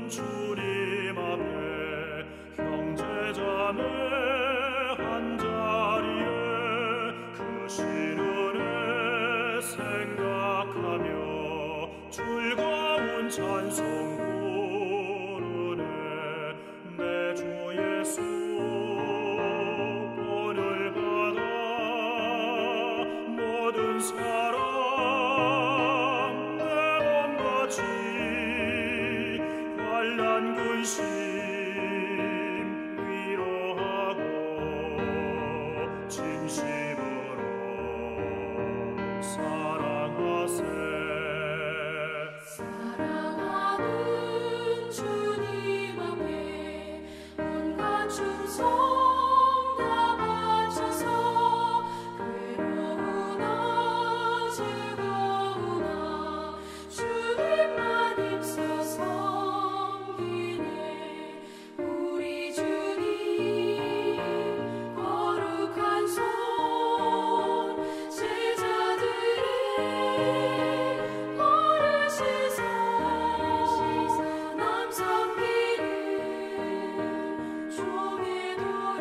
주님 앞에 형제자매 한자리에 그 신은혜 생각하며 즐거운 찬송 부르네. 내 주 예수 본을 받아 모든 사람 내 몸같이 환난 근심 위로하고 진심으로 사랑하세. 사랑하는 주님 앞에 온갖 충성 다 바쳐서 괴로우나 즐거우나 주님만 힘써 섬기네. 우리 주님 거룩한 손 제자들의 버르시사 남 섬기는 종의 도를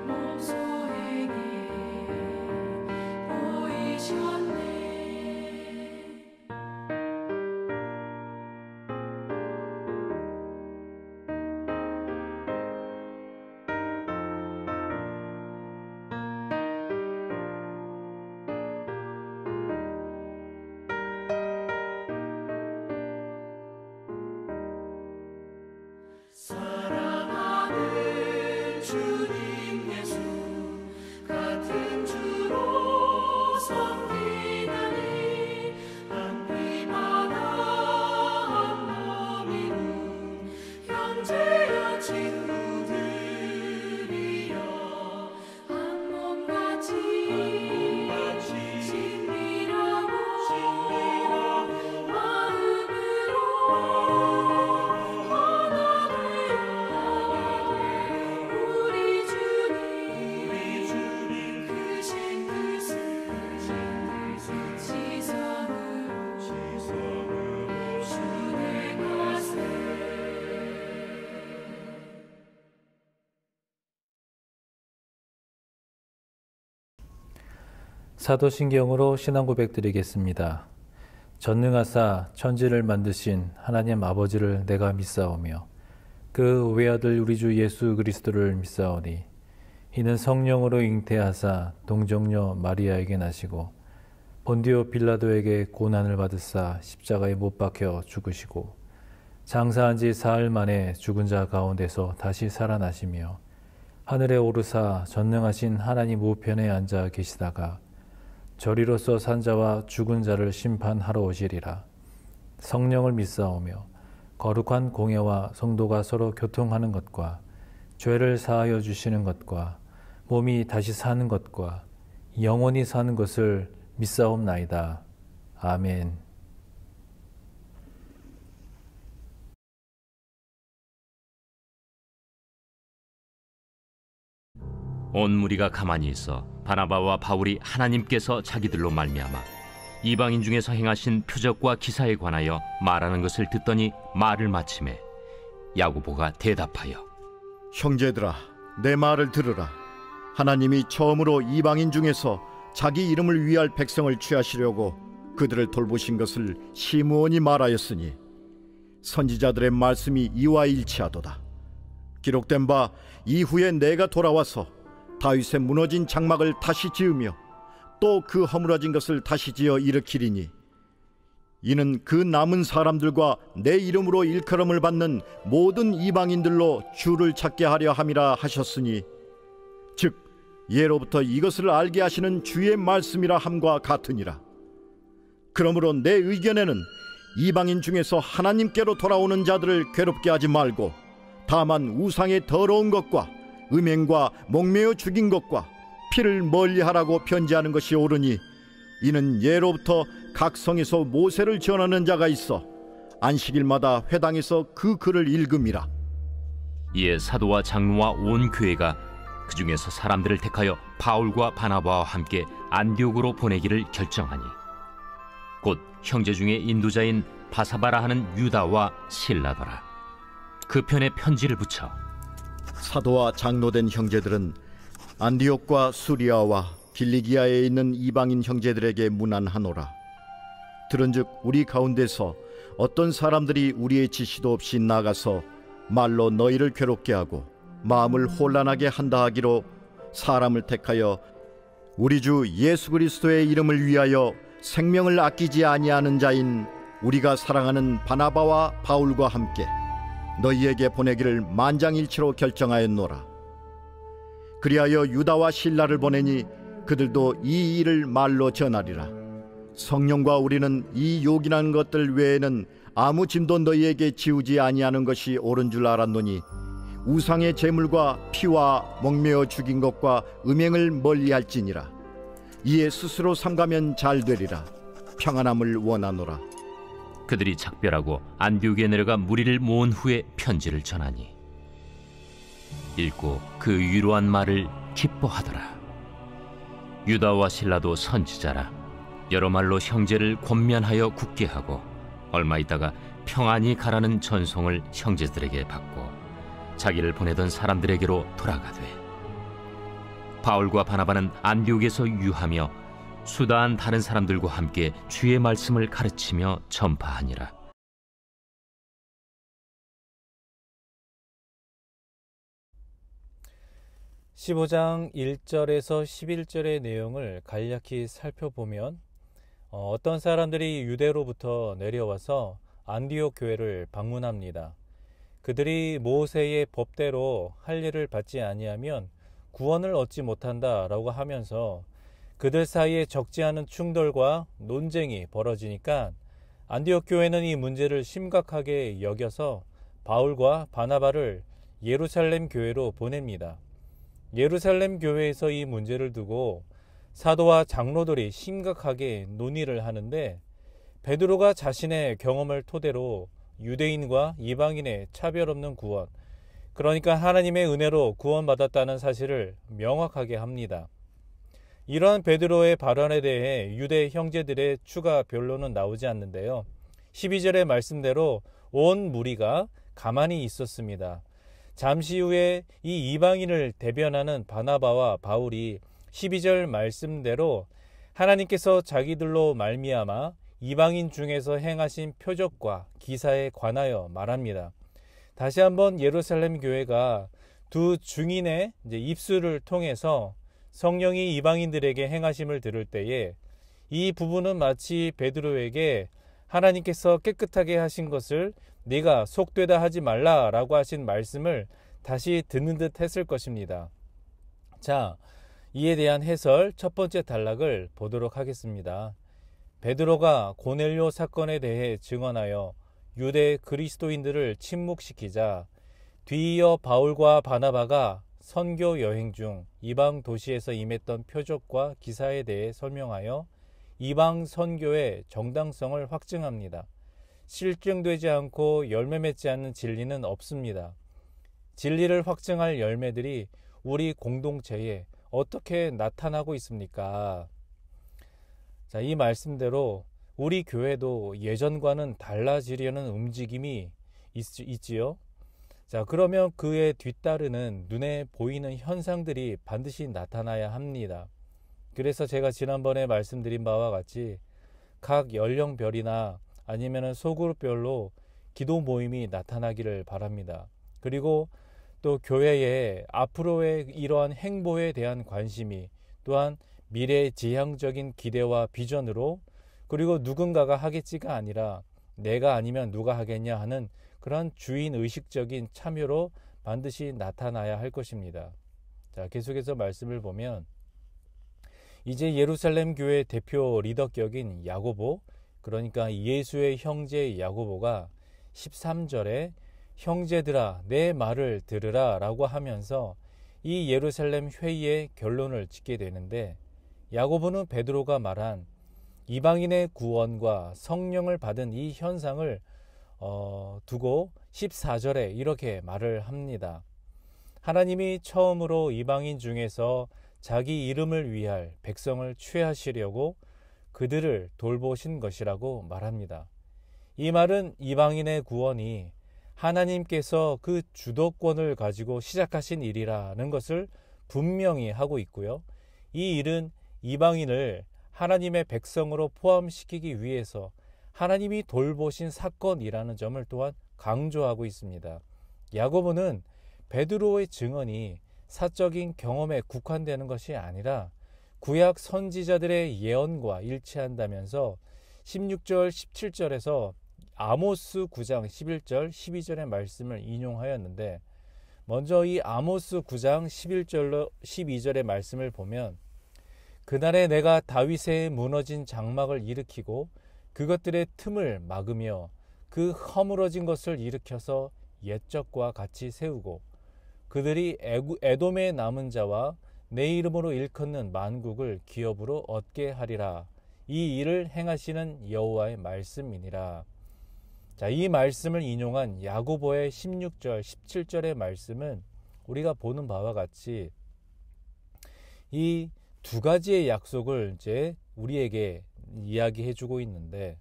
몸소에게 보이셨네. 사랑하는 주님 예수 같은 주로 섬기다니 한 피마다 한 몸이로 형제여 친구들이여 한 몸같이 친밀하고 마음으로 우리 주님 크신 뜻을 지성으로 준행하세. 사도신경으로 신앙 고백드리겠습니다. 전능하사 천지를 만드신 하나님 아버지를 내가 믿사오며 그 외아들 우리 주 예수 그리스도를 믿사오니 이는 성령으로 잉태하사 동정녀 마리아에게 나시고 본디오 빌라도에게 고난을 받으사 십자가에 못 박혀 죽으시고 장사한 지 사흘 만에 죽은 자 가운데서 다시 살아나시며 하늘에 오르사 전능하신 하나님 우편에 앉아 계시다가 저리로서 산 자와 죽은 자를 심판하러 오시리라. 성령을 믿사오며 거룩한 공예와 성도가 서로 교통하는 것과 죄를 사하여 주시는 것과 몸이 다시 사는 것과 영원히 사는 것을 믿사옵나이다. 아멘. 온 무리가 가만히 있어 바나바와 바울이 하나님께서 자기들로 말미암아 이방인 중에서 행하신 표적과 기사에 관하여 말하는 것을 듣더니 말을 마치매 야고보가 대답하여 형제들아, 내 말을 들으라. 하나님이 처음으로 이방인 중에서 자기 이름을 위할 백성을 취하시려고 그들을 돌보신 것을 시므온이 말하였으니 선지자들의 말씀이 이와 일치하도다. 기록된 바 이후에 내가 돌아와서 다윗의 무너진 장막을 다시 지으며 또 그 허물어진 것을 다시 지어 일으키리니 이는 그 남은 사람들과 내 이름으로 일컬음을 받는 모든 이방인들로 주를 찾게 하려 함이라 하셨으니 즉 예로부터 이것을 알게 하시는 주의 말씀이라 함과 같으니라. 그러므로 내 의견에는 이방인 중에서 하나님께로 돌아오는 자들을 괴롭게 하지 말고 다만 우상의 더러운 것과 음행과 목매어 죽인 것과 피를 멀리하라고 편지하는 것이 옳으니 이는 예로부터 각 성에서 모세를 전하는 자가 있어 안식일마다 회당에서 그 글을 읽음이라. 이에 사도와 장로와 온 교회가 그 중에서 사람들을 택하여 바울과 바나바와 함께 안디옥으로 보내기를 결정하니 곧 형제 중에 인도자인 바사바라 하는 유다와 실라더라. 그 편에 편지를 붙여 사도와 장로된 형제들은 안디옥과 수리아와 길리기아에 있는 이방인 형제들에게 문안하노라. 들은즉 우리 가운데서 어떤 사람들이 우리의 지시도 없이 나가서 말로 너희를 괴롭게 하고 마음을 혼란하게 한다 하기로 사람을 택하여 우리 주 예수 그리스도의 이름을 위하여 생명을 아끼지 아니하는 자인 우리가 사랑하는 바나바와 바울과 함께 너희에게 보내기를 만장일치로 결정하였노라. 그리하여 유다와 실라를 보내니 그들도 이 일을 말로 전하리라. 성령과 우리는 이 요긴한 것들 외에는 아무 짐도 너희에게 지우지 아니하는 것이 옳은 줄 알았노니 우상의 제물과 피와 목매어 죽인 것과 음행을 멀리할지니라. 이에 스스로 삼가면 잘 되리라. 평안함을 원하노라. 그들이 작별하고 안디옥에 내려가 무리를 모은 후에 편지를 전하니 읽고 그 위로한 말을 기뻐하더라. 유다와 실라도 선지자라. 여러 말로 형제를 권면하여 굳게 하고 얼마 있다가 평안히 가라는 전송을 형제들에게 받고 자기를 보내던 사람들에게로 돌아가되 바울과 바나바는 안디옥에서 유하며 수다한 다른 사람들과 함께 주의 말씀을 가르치며 전파하니라. (15장) 1절에서 (11절의) 내용을 간략히 살펴보면 어떤 사람들이 유대로부터 내려와서 안디옥 교회를 방문합니다. 그들이 모세의 법대로 할 일을 받지 아니하면 구원을 얻지 못한다라고 하면서 그들 사이에 적지 않은 충돌과 논쟁이 벌어지니까 안디옥 교회는 이 문제를 심각하게 여겨서 바울과 바나바를 예루살렘 교회로 보냅니다. 예루살렘 교회에서 이 문제를 두고 사도와 장로들이 심각하게 논의를 하는데 베드로가 자신의 경험을 토대로 유대인과 이방인의 차별 없는 구원, 그러니까 하나님의 은혜로 구원받았다는 사실을 명확하게 합니다. 이러한 베드로의 발언에 대해 유대 형제들의 추가 변론은 나오지 않는데요. 12절의 말씀대로 온 무리가 가만히 있었습니다. 잠시 후에 이 이방인을 대변하는 바나바와 바울이 12절 말씀대로 하나님께서 자기들로 말미암아 이방인 중에서 행하신 표적과 기사에 관하여 말합니다. 다시 한번 예루살렘 교회가 두 증인의 입술을 통해서 성령이 이방인들에게 행하심을 들을 때에 이 부분은 마치 베드로에게 하나님께서 깨끗하게 하신 것을 네가 속되다 하지 말라라고 하신 말씀을 다시 듣는 듯 했을 것입니다. 자, 이에 대한 해설 첫 번째 단락을 보도록 하겠습니다. 베드로가 고넬료 사건에 대해 증언하여 유대 그리스도인들을 침묵시키자 뒤이어 바울과 바나바가 선교 여행 중 이방 도시에서 임했던 표적과 기사에 대해 설명하여 이방 선교의 정당성을 확증합니다. 실증되지 않고 열매 맺지 않는 진리는 없습니다. 진리를 확증할 열매들이 우리 공동체에 어떻게 나타나고 있습니까? 자, 이 말씀대로 우리 교회도 예전과는 달라지려는 움직임이 있지요. 자, 그러면 그에 뒤따르는 눈에 보이는 현상들이 반드시 나타나야 합니다. 그래서 제가 지난번에 말씀드린 바와 같이 각 연령별이나 아니면 소그룹별로 기도 모임이 나타나기를 바랍니다. 그리고 또 교회의 앞으로의 이러한 행보에 대한 관심이 또한 미래지향적인 기대와 비전으로, 그리고 누군가가 하겠지가 아니라 내가 아니면 누가 하겠냐 하는 그런 주인의식적인 참여로 반드시 나타나야 할 것입니다. 자, 계속해서 말씀을 보면 이제 예루살렘 교회 대표 리더격인 야고보, 그러니까 예수의 형제 야고보가 13절에 형제들아 내 말을 들으라 라고 하면서 이 예루살렘 회의의 결론을 짓게 되는데, 야고보는 베드로가 말한 이방인의 구원과 성령을 받은 이 현상을 두고 14절에 이렇게 말을 합니다. 하나님이 처음으로 이방인 중에서 자기 이름을 위할 백성을 취하시려고 그들을 돌보신 것이라고 말합니다. 이 말은 이방인의 구원이 하나님께서 그 주도권을 가지고 시작하신 일이라는 것을 분명히 하고 있고요. 이 일은 이방인을 하나님의 백성으로 포함시키기 위해서 하나님이 돌보신 사건이라는 점을 또한 강조하고 있습니다. 야고보는 베드로의 증언이 사적인 경험에 국한되는 것이 아니라 구약 선지자들의 예언과 일치한다면서 16절, 17절에서 아모스 9장 11절, 12절의 말씀을 인용하였는데, 먼저 이 아모스 9장 11절로 12절의 말씀을 보면, 그날에 내가 다윗의 무너진 장막을 일으키고 그것들의 틈을 막으며 그 허물어진 것을 일으켜서 옛적과 같이 세우고 그들이 에돔의 남은 자와 내 이름으로 일컫는 만국을 기업으로 얻게 하리라. 이 일을 행하시는 여호와의 말씀이니라. 자, 이 말씀을 인용한 야고보의 16절, 17절의 말씀은 우리가 보는 바와 같이 이 두 가지의 약속을 이제 우리에게 이야기해 주고 있는데,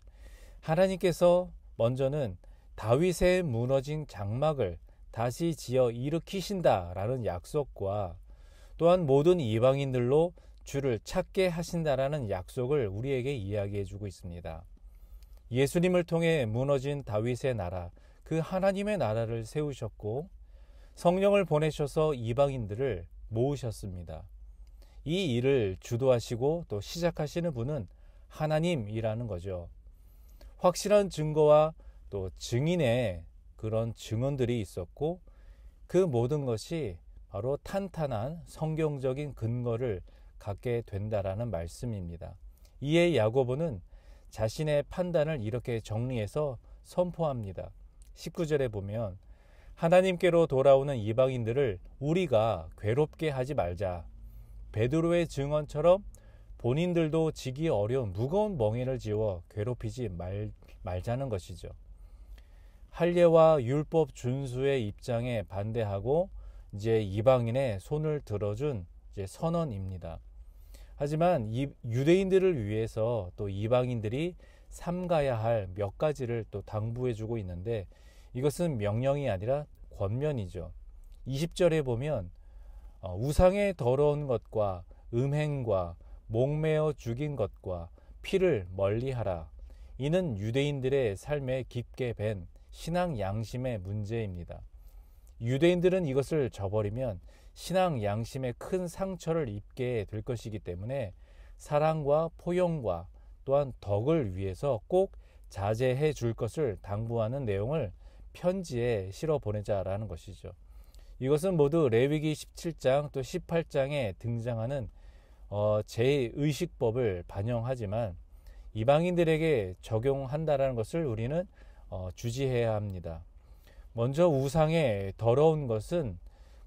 하나님께서 먼저는 다윗의 무너진 장막을 다시 지어 일으키신다라는 약속과 또한 모든 이방인들로 주를 찾게 하신다라는 약속을 우리에게 이야기해 주고 있습니다. 예수님을 통해 무너진 다윗의 나라, 그 하나님의 나라를 세우셨고 성령을 보내셔서 이방인들을 모으셨습니다. 이 일을 주도하시고 또 시작하시는 분은 하나님이라는 거죠. 확실한 증거와 또 증인의 그런 증언들이 있었고 그 모든 것이 바로 탄탄한 성경적인 근거를 갖게 된다라는 말씀입니다. 이에 야고보는 자신의 판단을 이렇게 정리해서 선포합니다. 19절에 보면 하나님께로 돌아오는 이방인들을 우리가 괴롭게 하지 말자. 베드로의 증언처럼 본인들도 지기 어려운 무거운 멍에를 지워 괴롭히지 말자는 것이죠. 할례와 율법 준수의 입장에 반대하고 이제 이방인의 손을 들어준 이제 선언입니다. 하지만 유대인들을 위해서 또 이방인들이 삼가야 할 몇 가지를 또 당부해 주고 있는데, 이것은 명령이 아니라 권면이죠. 20절에 보면 우상의 더러운 것과 음행과 목매어 죽인 것과 피를 멀리하라. 이는 유대인들의 삶에 깊게 밴 신앙 양심의 문제입니다. 유대인들은 이것을 저버리면 신앙 양심에 큰 상처를 입게 될 것이기 때문에 사랑과 포용과 또한 덕을 위해서 꼭 자제해 줄 것을 당부하는 내용을 편지에 실어 보내자라는 것이죠. 이것은 모두 레위기 17장 또 18장에 등장하는 제의식법을 반영하지만 이방인들에게 적용한다라는 것을 우리는 주지해야 합니다. 먼저 우상의 더러운 것은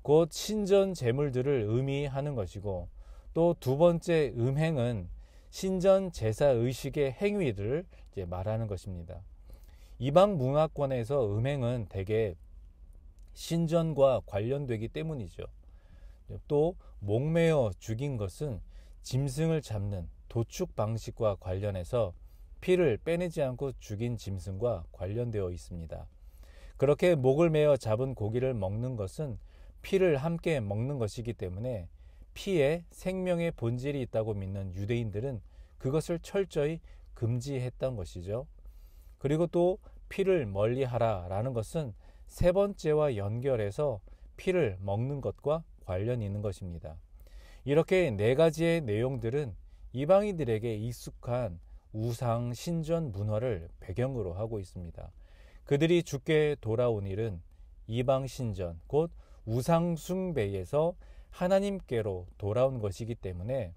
곧 신전 제물들을 의미하는 것이고, 또 두 번째 음행은 신전 제사 의식의 행위들을 이제 말하는 것입니다. 이방 문화권에서 음행은 대개 신전과 관련되기 때문이죠. 또 목매어 죽인 것은 짐승을 잡는 도축 방식과 관련해서 피를 빼내지 않고 죽인 짐승과 관련되어 있습니다. 그렇게 목을 매어 잡은 고기를 먹는 것은 피를 함께 먹는 것이기 때문에 피에 생명의 본질이 있다고 믿는 유대인들은 그것을 철저히 금지했던 것이죠. 그리고 또 피를 멀리하라 라는 것은 세 번째와 연결해서 피를 먹는 것과 관련이 있는 것입니다. 이렇게 네 가지의 내용들은 이방인들에게 익숙한 우상 신전 문화를 배경으로 하고 있습니다. 그들이 주께 돌아온 일은 이방 신전, 곧 우상 숭배에서 하나님께로 돌아온 것이기 때문에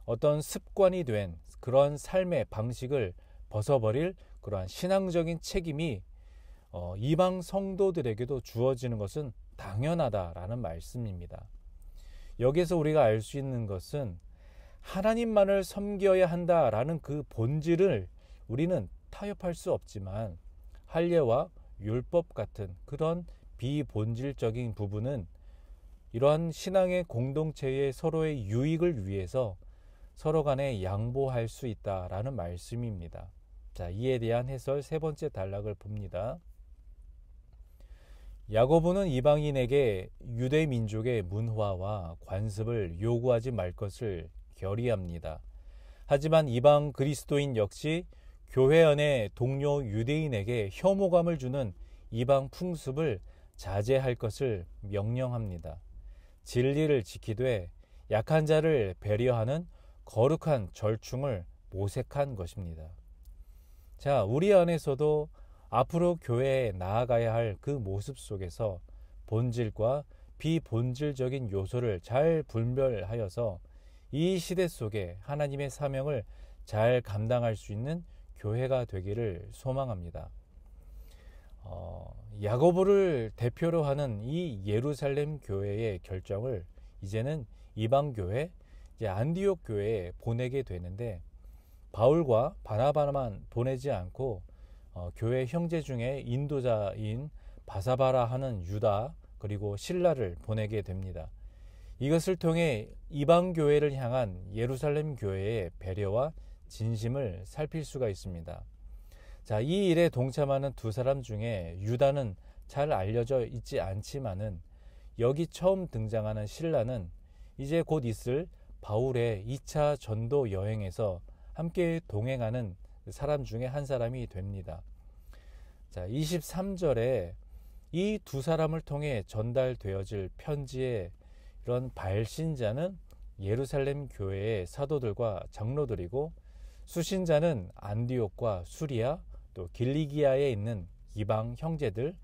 어떤 습관이 된 그런 삶의 방식을 벗어버릴 그러한 신앙적인 책임이 이방 성도들에게도 주어지는 것은 당연하다라는 말씀입니다. 여기에서 우리가 알 수 있는 것은 하나님만을 섬겨야 한다라는 그 본질을 우리는 타협할 수 없지만, 할례와 율법 같은 그런 비본질적인 부분은 이러한 신앙의 공동체의 서로의 유익을 위해서 서로 간에 양보할 수 있다라는 말씀입니다. 자, 이에 대한 해설 세 번째 단락을 봅니다. 야고보는 이방인에게 유대 민족의 문화와 관습을 요구하지 말 것을 결의합니다. 하지만 이방 그리스도인 역시 교회 안의 동료 유대인에게 혐오감을 주는 이방 풍습을 자제할 것을 명령합니다. 진리를 지키되 약한 자를 배려하는 거룩한 절충을 모색한 것입니다. 자, 우리 안에서도 앞으로 교회에 나아가야 할 그 모습 속에서 본질과 비본질적인 요소를 잘 분별하여서 이 시대 속에 하나님의 사명을 잘 감당할 수 있는 교회가 되기를 소망합니다. 야고보를 대표로 하는 이 예루살렘 교회의 결정을 이제는 이방 교회, 이제 안디옥 교회에 보내게 되는데, 바울과 바나바만 보내지 않고 교회 형제 중에 인도자인 바사바라 하는 유다 그리고 실라를 보내게 됩니다. 이것을 통해 이방 교회를 향한 예루살렘 교회의 배려와 진심을 살필 수가 있습니다. 자, 이 일에 동참하는 두 사람 중에 유다는 잘 알려져 있지 않지만은 여기 처음 등장하는 실라는 이제 곧 있을 바울의 2차 전도 여행에서 함께 동행하는 사람 중에 한 사람이 됩니다. 자, 23절에 이 두 사람을 통해 전달되어질 편지의 이런 발신자는 예루살렘 교회의 사도들과 장로들이고, 수신자는 안디옥과 수리아 또 길리기아에 있는 이방 형제들,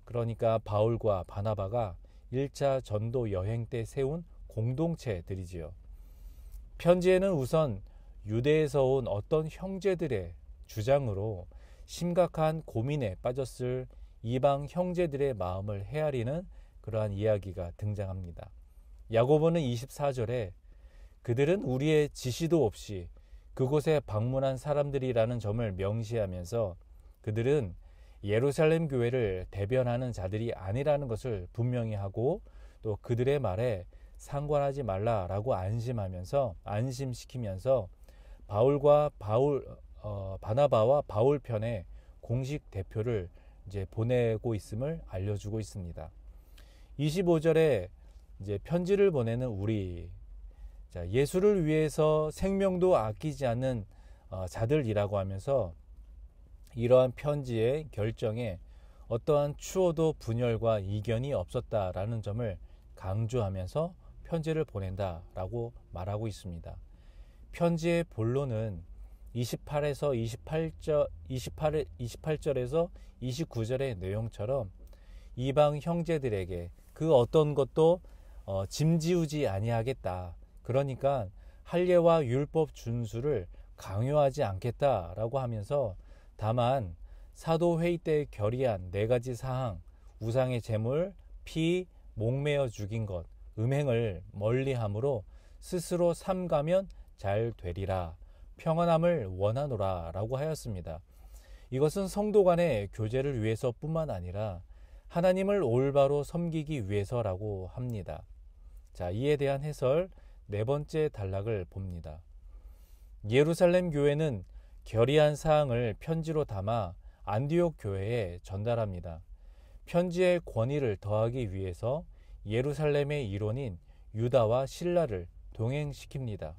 그러니까 바울과 바나바가 1차 전도 여행 때 세운 공동체들이지요. 편지에는 우선 유대에서 온 어떤 형제들의 주장으로 심각한 고민에 빠졌을 이방 형제들의 마음을 헤아리는 그러한 이야기가 등장합니다. 야고보는 24절에 그들은 우리의 지시도 없이 그곳에 방문한 사람들이라는 점을 명시하면서 그들은 예루살렘 교회를 대변하는 자들이 아니라는 것을 분명히 하고, 또 그들의 말에 상관하지 말라라고 안심시키면서 바나바와 바울 편에 공식 대표를 이제 보내고 있음을 알려주고 있습니다. 25절에 이제 편지를 보내는 우리, 자, 예수를 위해서 생명도 아끼지 않는 자들이라고 하면서 이러한 편지의 결정에 어떠한 추호도 분열과 이견이 없었다라는 점을 강조하면서 편지를 보낸다라고 말하고 있습니다. 편지의 본론은 28절에서 29절의 내용처럼 이방 형제들에게 그 어떤 것도 짐지우지 아니하겠다, 그러니까 할례와 율법 준수를 강요하지 않겠다라고 하면서, 다만 사도회의 때 결의한 4가지 사항, 우상의 제물, 피, 목매어 죽인 것, 음행을 멀리함으로 스스로 삼가면 잘 되리라, 평안함을 원하노라 라고 하였습니다. 이것은 성도 간의 교제를 위해서뿐만 아니라 하나님을 올바로 섬기기 위해서라고 합니다. 자, 이에 대한 해설 네 번째 단락을 봅니다. 예루살렘 교회는 결의한 사항을 편지로 담아 안디옥 교회에 전달합니다. 편지의 권위를 더하기 위해서 예루살렘의 일원인 유다와 실라를 동행시킵니다.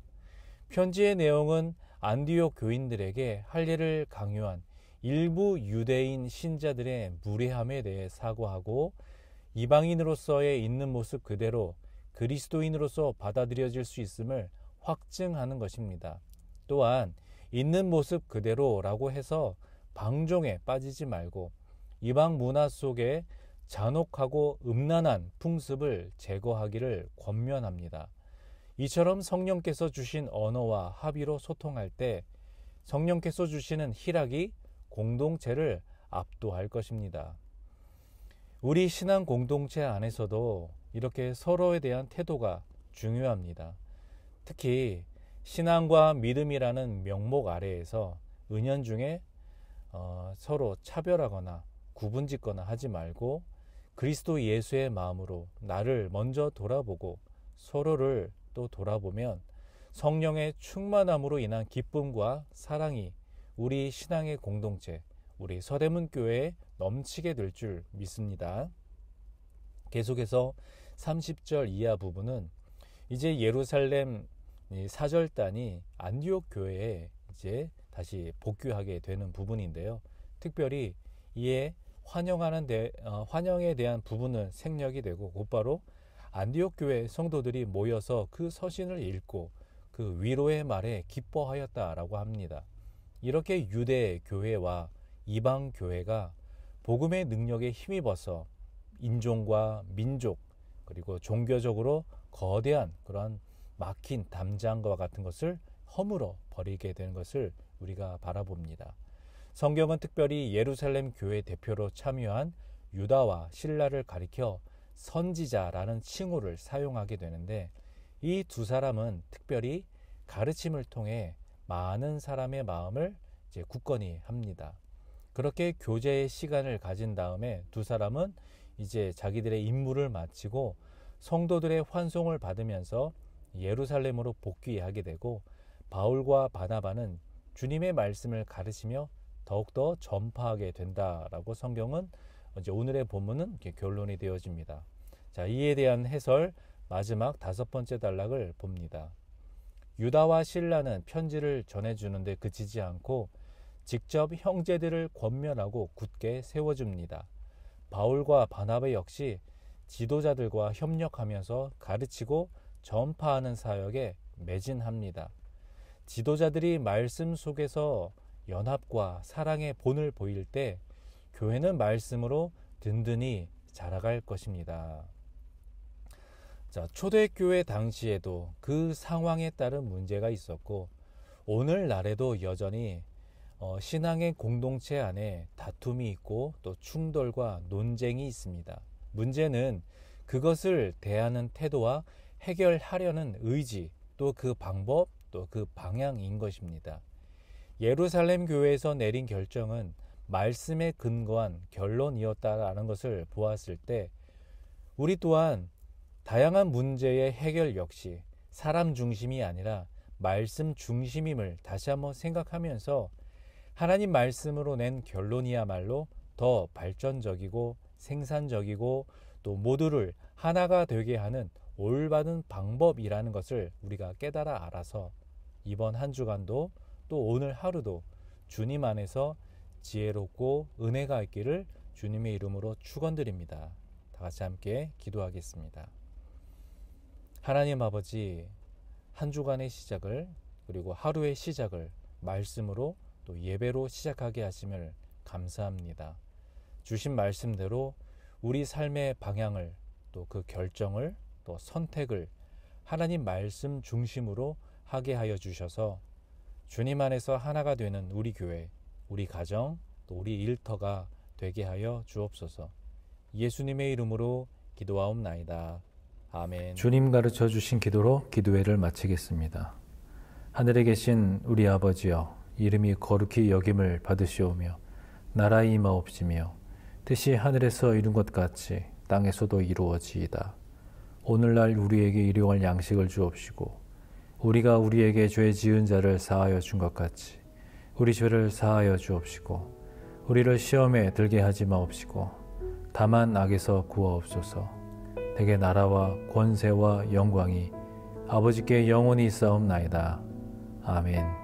편지의 내용은 안디옥 교인들에게 할례를 강요한 일부 유대인 신자들의 무례함에 대해 사과하고, 이방인으로서의 있는 모습 그대로 그리스도인으로서 받아들여질 수 있음을 확증하는 것입니다. 또한 있는 모습 그대로라고 해서 방종에 빠지지 말고 이방 문화 속에 잔혹하고 음란한 풍습을 제거하기를 권면합니다. 이처럼 성령께서 주신 언어와 합의로 소통할 때 성령께서 주시는 희락이 공동체를 압도할 것입니다. 우리 신앙 공동체 안에서도 이렇게 서로에 대한 태도가 중요합니다. 특히 신앙과 믿음이라는 명목 아래에서 은연중에 서로 차별하거나 구분짓거나 하지 말고 그리스도 예수의 마음으로 나를 먼저 돌아보고 서로를 또 돌아보면 성령의 충만함으로 인한 기쁨과 사랑이 우리 신앙의 공동체, 우리 서대문 교회에 넘치게 될 줄 믿습니다. 계속해서 30절 이하 부분은 이제 예루살렘 사절단이 안디옥 교회에 이제 다시 복귀하게 되는 부분인데요. 특별히 이에 환영에 대한 부분은 생략이 되고 곧바로 안디옥 교회 성도들이 모여서 그 서신을 읽고 그 위로의 말에 기뻐하였다라고 합니다. 이렇게 유대 교회와 이방 교회가 복음의 능력에 힘입어서 인종과 민족 그리고 종교적으로 거대한 그런 막힌 담장과 같은 것을 허물어 버리게 되는 것을 우리가 바라봅니다. 성경은 특별히 예루살렘 교회 대표로 참여한 유다와 실라를 가리켜 선지자라는 칭호를 사용하게 되는데 이 두 사람은 특별히 가르침을 통해 많은 사람의 마음을 이제 굳건히 합니다. 그렇게 교제의 시간을 가진 다음에 두 사람은 이제 자기들의 임무를 마치고 성도들의 환송을 받으면서 예루살렘으로 복귀하게 되고 바울과 바나바는 주님의 말씀을 가르치며 더욱더 전파하게 된다라고 성경은 이제 오늘의 본문은 이렇게 결론이 되어집니다. 자, 이에 대한 해설 마지막 5번째 단락을 봅니다. 유다와 실라는 편지를 전해주는데 그치지 않고 직접 형제들을 권면하고 굳게 세워줍니다. 바울과 바나바 역시 지도자들과 협력하면서 가르치고 전파하는 사역에 매진합니다. 지도자들이 말씀 속에서 연합과 사랑의 본을 보일 때 교회는 말씀으로 든든히 자라갈 것입니다. 자, 초대교회 당시에도 그 상황에 따른 문제가 있었고 오늘날에도 여전히 신앙의 공동체 안에 다툼이 있고 또 충돌과 논쟁이 있습니다. 문제는 그것을 대하는 태도와 해결하려는 의지, 또 그 방법, 또 그 방향인 것입니다. 예루살렘 교회에서 내린 결정은 말씀에 근거한 결론이었다라는 것을 보았을 때 우리 또한 다양한 문제의 해결 역시 사람 중심이 아니라 말씀 중심임을 다시 한번 생각하면서 하나님 말씀으로 낸 결론이야말로 더 발전적이고 생산적이고 또 모두를 하나가 되게 하는 올바른 방법이라는 것을 우리가 깨달아 알아서 이번 한 주간도 또 오늘 하루도 주님 안에서 지혜롭고 은혜가 있기를 주님의 이름으로 축원드립니다. 다 같이 함께 기도하겠습니다. 하나님 아버지, 한 주간의 시작을 그리고 하루의 시작을 말씀으로 또 예배로 시작하게 하심을 감사합니다. 주신 말씀대로 우리 삶의 방향을 또 그 결정을 또 선택을 하나님 말씀 중심으로 하게 하여 주셔서 주님 안에서 하나가 되는 우리 교회, 우리 가정, 또 우리 일터가 되게 하여 주옵소서. 예수님의 이름으로 기도하옵나이다. 아멘. 주님 가르쳐 주신 기도로 기도회를 마치겠습니다. 하늘에 계신 우리 아버지여, 이름이 거룩히 여김을 받으시오며 나라의 임하옵시며 뜻이 하늘에서 이룬 것 같이 땅에서도 이루어지이다. 오늘날 우리에게 일용할 양식을 주옵시고 우리가 우리에게 죄 지은 자를 사하여 준 것 같이 우리 죄를 사하여 주옵시고 우리를 시험에 들게 하지 마옵시고 다만 악에서 구하옵소서. 대개 나라와 권세와 영광이 아버지께 영원히 있사옵나이다. 아멘.